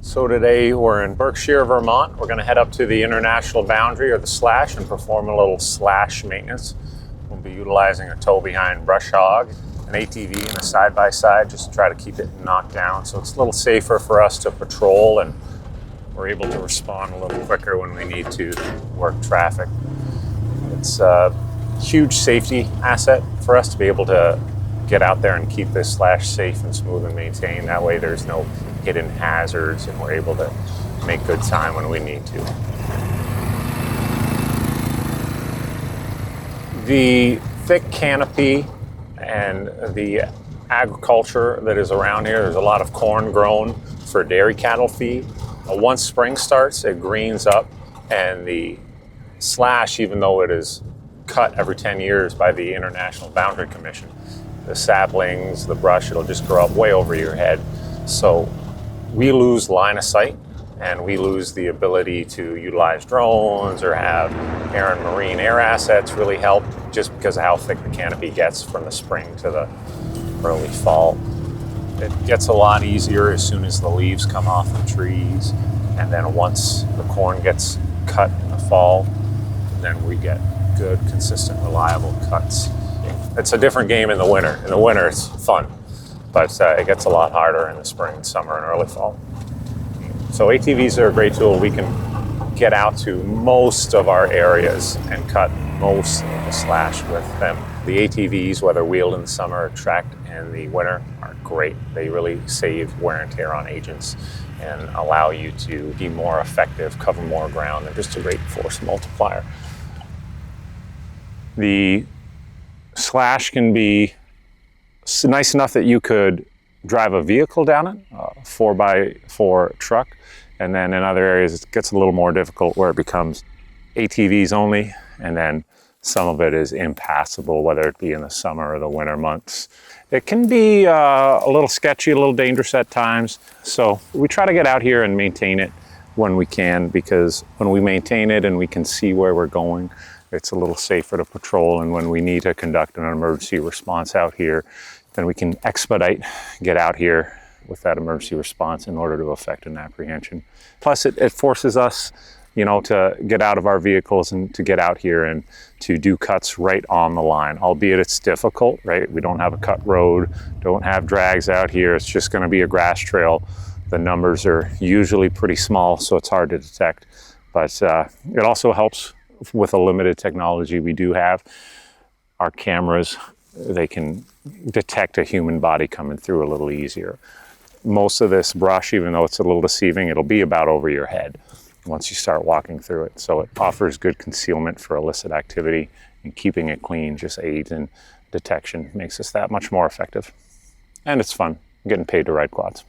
So today we're in Berkshire, Vermont. We're going to head up to the international boundary, or the slash, and perform a little slash maintenance. We'll be utilizing a tow-behind brush hog, an ATV, and a side-by-side just to try to keep it knocked down. So it's a little safer for us to patrol, and we're able to respond a little quicker when we need to work traffic. It's a huge safety asset for us to be able to get out there and keep this slash safe and smooth and maintained. That way there's no hidden hazards, and we're able to make good time when we need to. The thick canopy and the agriculture that is around here, there's a lot of corn grown for dairy cattle feed. Once spring starts, it greens up, and the slash, even though it is cut every 10 years by the International Boundary Commission, the saplings, the brush, it'll just grow up way over your head. So we lose line of sight, and we lose the ability to utilize drones or have air and marine air assets really help, just because of how thick the canopy gets from the spring to the early fall. It gets a lot easier as soon as the leaves come off the trees, and then once the corn gets cut in the fall, then we get good, consistent, reliable cuts. It's a different game in the winter. In the winter, it's fun, but it gets a lot harder in the spring, summer, and early fall. So ATVs are a great tool. We can get out to most of our areas and cut most of the slash with them. The ATVs, whether wheeled in the summer or tracked in the winter, are great. They really save wear and tear on agents and allow you to be more effective, cover more ground. They're just a great force multiplier. The slash can be nice enough that you could drive a vehicle down it, a 4x4 truck, and then in other areas it gets a little more difficult where it becomes ATVs only, and then some of it is impassable, whether it be in the summer or the winter months. It can be a little sketchy, a little dangerous at times, so we try to get out here and maintain it when we can, because when we maintain it and we can see where we're going, it's a little safer to patrol, and when we need to conduct an emergency response out here, then we can expedite, get out here with that emergency response in order to effect an apprehension. Plus, it forces us, to get out of our vehicles and to get out here and to do cuts right on the line, albeit it's difficult, right? We don't have a cut road, don't have drags out here. It's just gonna be a grass trail. The numbers are usually pretty small, so it's hard to detect, but it also helps with a limited technology we do have. Our cameras, they can detect a human body coming through a little easier. Most of this brush, even though it's a little deceiving, it'll be about over your head once you start walking through it. So it offers good concealment for illicit activity, and keeping it clean just aids in detection, makes us that much more effective. And it's fun, I'm getting paid to ride quads.